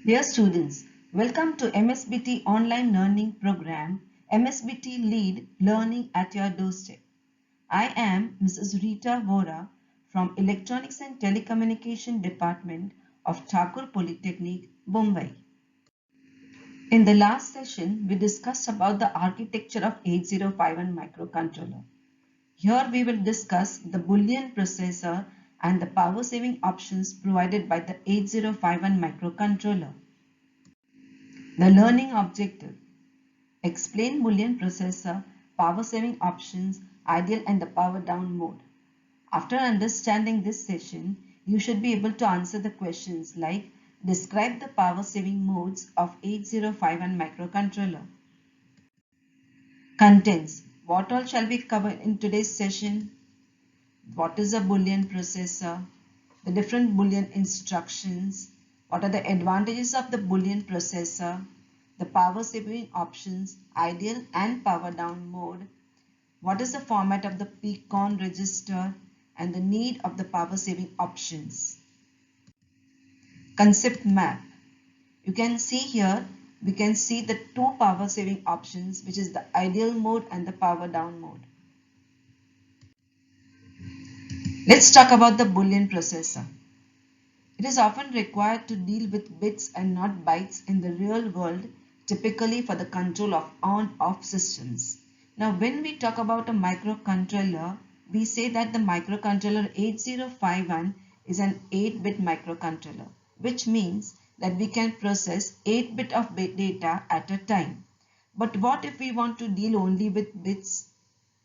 Dear students, welcome to MSBT online learning program, MSBT Lead Learning at your doorstep. I am Mrs. Rita Vora from Electronics and Telecommunication Department of Thakur Polytechnic, Mumbai. In the last session, we discussed about the architecture of 8051 microcontroller. Here we will discuss the Boolean processor and the power saving options provided by the 8051 microcontroller. The learning objective. Explain Boolean processor, power saving options, ideal and the power down mode. After understanding this session, you should be able to answer the questions like describe the power saving modes of 8051 microcontroller. Contents. What all shall be covered in today's session? What is a Boolean processor? The different Boolean instructions. What are the advantages of the Boolean processor? The power saving options, ideal and power down mode. What is the format of the PCON register and the need of the power saving options. Concept map. You can see here, we can see the two power saving options, which is the ideal mode and the power down mode. Let's talk about the Boolean processor. It is often required to deal with bits and not bytes in the real world, typically for the control of on-off systems. Now, when we talk about a microcontroller, we say that the microcontroller 8051 is an 8-bit microcontroller, which means that we can process 8 bit of data at a time. But what if we want to deal only with bits,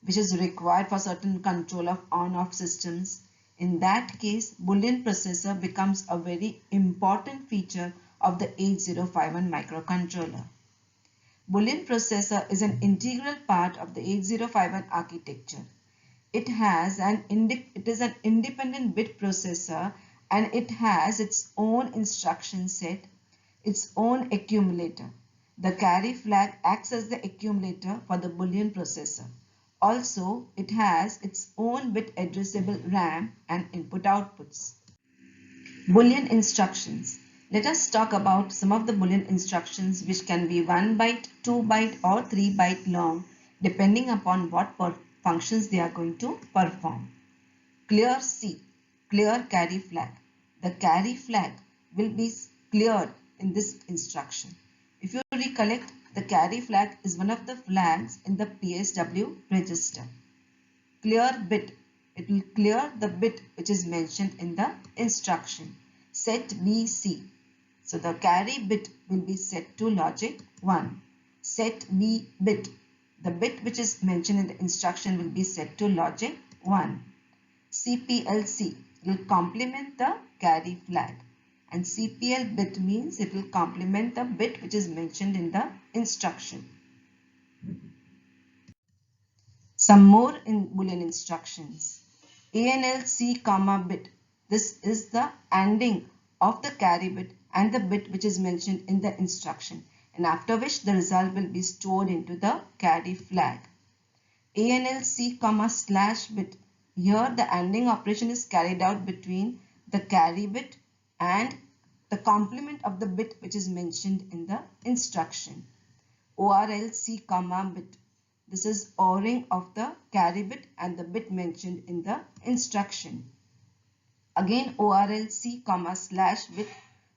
which is required for certain control of on-off systems? In that case, Boolean processor becomes a very important feature of the 8051 microcontroller. Boolean processor is an integral part of the 8051 architecture. It is an independent bit processor and it has its own instruction set, its own accumulator. The carry flag acts as the accumulator for the Boolean processor. Also, it has its own bit addressable RAM and input outputs. Boolean instructions. Let us talk about some of the Boolean instructions which can be 1 byte, 2 byte or 3 byte long depending upon what functions they are going to perform. Clear C, clear carry flag. The carry flag will be cleared in this instruction. If you recollect, the carry flag is one of the flags in the PSW register. Clear bit. It will clear the bit which is mentioned in the instruction. Set BC. So the carry bit will be set to logic 1. Set B bit. The bit which is mentioned in the instruction will be set to logic 1. CPLC will complement the carry flag. And CPL bit means it will complement the bit which is mentioned in the instruction. Some more in Boolean instructions. ANLC comma bit. This is the ANDing of the carry bit and the bit which is mentioned in the instruction, and after which the result will be stored into the carry flag. ANLC comma slash bit. Here the ANDing operation is carried out between the carry bit and the complement of the bit which is mentioned in the instruction. ORLC comma bit. This is ORing of the carry bit and the bit mentioned in the instruction. Again ORLC comma slash bit.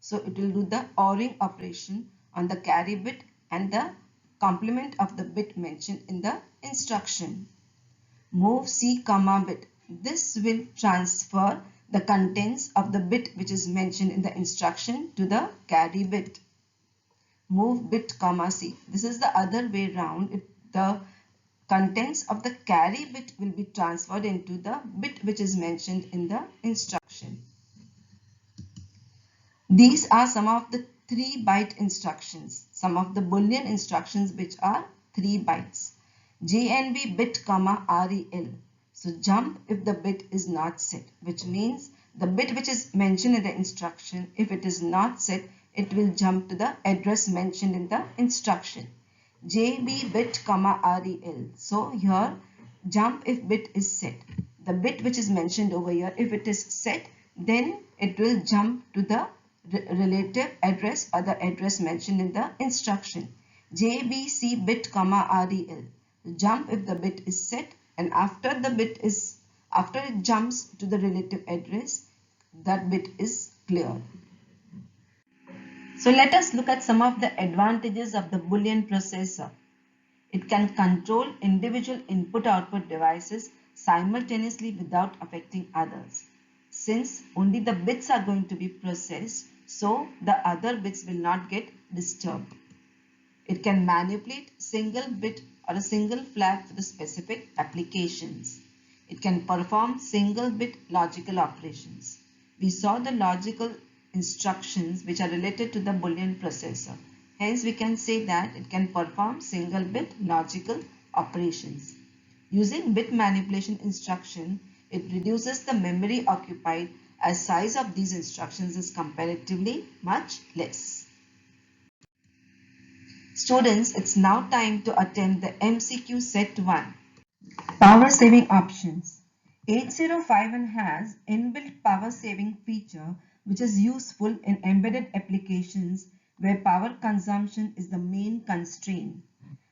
So it will do the ORing operation on the carry bit and the complement of the bit mentioned in the instruction. Move C comma bit. This will transfer the contents of the bit which is mentioned in the instruction to the carry bit. Move bit comma C. This is the other way round. The contents of the carry bit will be transferred into the bit which is mentioned in the instruction. These are some of the 3-byte instructions. Some of the Boolean instructions which are 3 bytes. JNB bit comma REL. So jump if the bit is not set, which means the bit which is mentioned in the instruction, if it is not set, it will jump to the address mentioned in the instruction. JB bit comma REL. So here jump if bit is set. The bit which is mentioned over here, if it is set, then it will jump to the relative address or the address mentioned in the instruction. JBC bit comma REL. Jump if the bit is set, and after it jumps to the relative address, that bit is cleared. So let us look at some of the advantages of the Boolean processor. It can control individual input-output devices simultaneously without affecting others. Since only the bits are going to be processed, so the other bits will not get disturbed. It can manipulate single bit or a single flag for the specific applications. It can perform single bit logical operations. We saw the logical instructions which are related to the Boolean processor. Hence, we can say that it can perform single bit logical operations. Using bit manipulation instruction, it reduces the memory occupied as size of these instructions is comparatively much less. Students, it's now time to attempt the MCQ set 1. Power saving options. 8051 has inbuilt power saving feature which is useful in embedded applications where power consumption is the main constraint.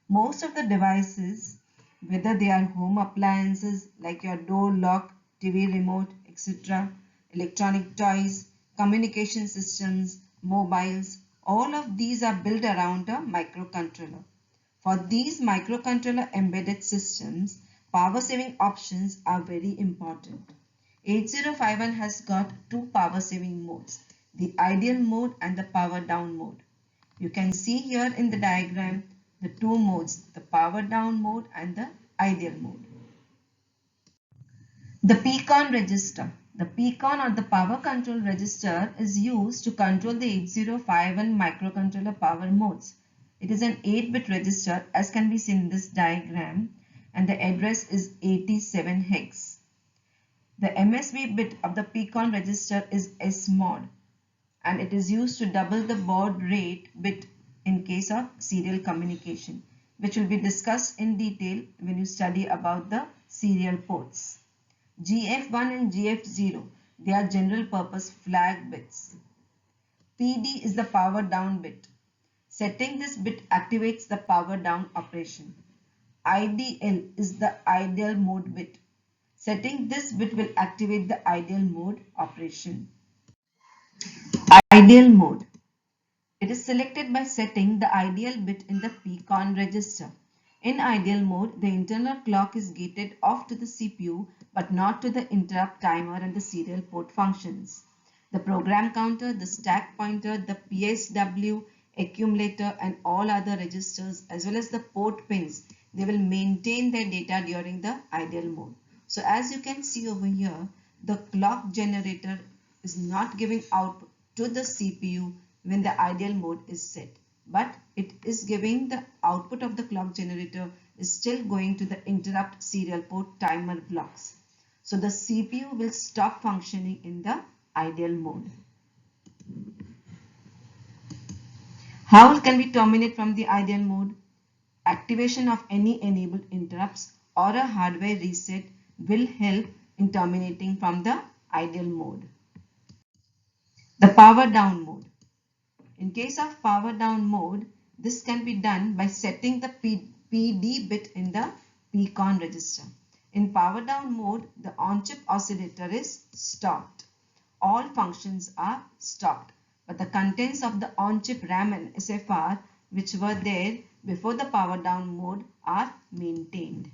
Most of the devices, whether they are home appliances like your door lock, TV remote, etc., electronic toys, communication systems, mobiles, all of these are built around a microcontroller. For these microcontroller embedded systems, power saving options are very important. 8051 has got two power saving modes, the ideal mode and the power down mode. You can see here in the diagram the two modes, the power down mode and the ideal mode. The PCON register. The PCON or the power control register is used to control the 8051 microcontroller power modes. It is an 8-bit register as can be seen in this diagram, and the address is 87 hex. The MSB bit of the PCON register is SMOD, and it is used to double the baud rate bit in case of serial communication, which will be discussed in detail when you study about the serial ports. GF1 and GF0, they are general purpose flag bits. PD is the power down bit. Setting this bit activates the power down operation. IDL is the ideal mode bit. Setting this bit will activate the ideal mode operation. Ideal mode. It is selected by setting the ideal bit in the PCON register. In ideal mode, the internal clock is gated off to the CPU but not to the interrupt timer and the serial port functions. The program counter, the stack pointer, the PSW, accumulator and all other registers as well as the port pins, they will maintain their data during the ideal mode. So as you can see over here, the clock generator is not giving output to the CPU when the ideal mode is set, but it is giving the output of the clock generator is still going to the interrupt serial port timer blocks. So the CPU will stop functioning in the ideal mode. How can we terminate from the ideal mode? Activation of any enabled interrupts or a hardware reset will help in terminating from the ideal mode. The power down mode. In case of power down mode, this can be done by setting the PD bit in the PCON register. In power down mode, the on-chip oscillator is stopped. All functions are stopped, but the contents of the on-chip RAM and SFR which were there before the power down mode are maintained.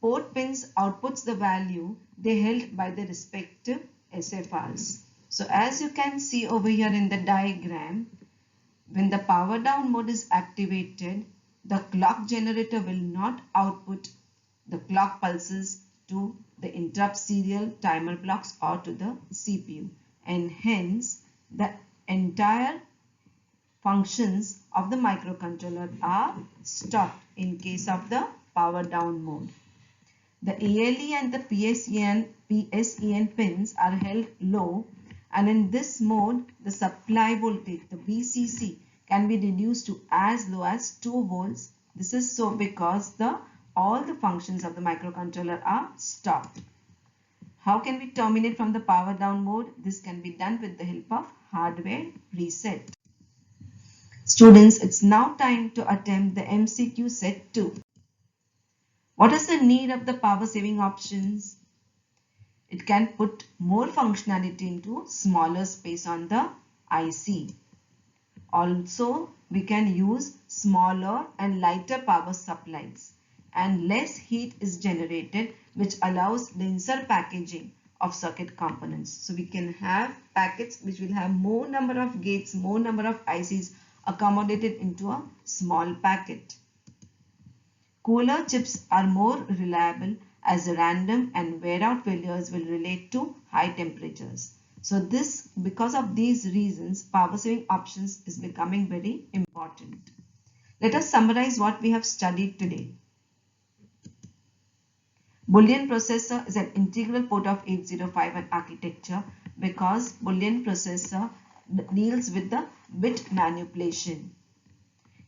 Port pins outputs the value they held by the respective SFRs. So as you can see over here in the diagram, when the power down mode is activated, the clock generator will not output the clock pulses to the interrupt serial timer blocks or to the CPU, and hence the entire functions of the microcontroller are stopped in case of the power down mode. The ALE and the PSEN pins are held low, and in this mode the supply voltage, the VCC, can be reduced to as low as 2 volts. This is so because all the functions of the microcontroller are stopped. How can we terminate from the power down mode? This can be done with the help of hardware reset. Students, it's now time to attempt the MCQ set 2. What is the need of the power saving options? It can put more functionality into smaller space on the IC. Also, we can use smaller and lighter power supplies, and less heat is generated, which allows denser packaging of circuit components. So we can have packets which will have more number of gates, more number of ICs accommodated into a small packet. Cooler chips are more reliable as random and wear out failures will relate to high temperatures. So because of these reasons, power saving options is becoming very important. Let us summarize what we have studied today. Boolean processor is an integral part of 8051 architecture because Boolean processor deals with the bit manipulation.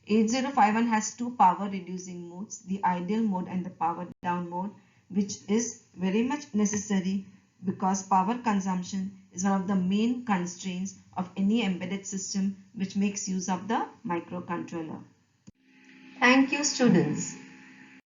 8051 has two power reducing modes, the ideal mode and the power down mode, which is very much necessary because power consumption is one of the main constraints of any embedded system which makes use of the microcontroller. Thank you, students.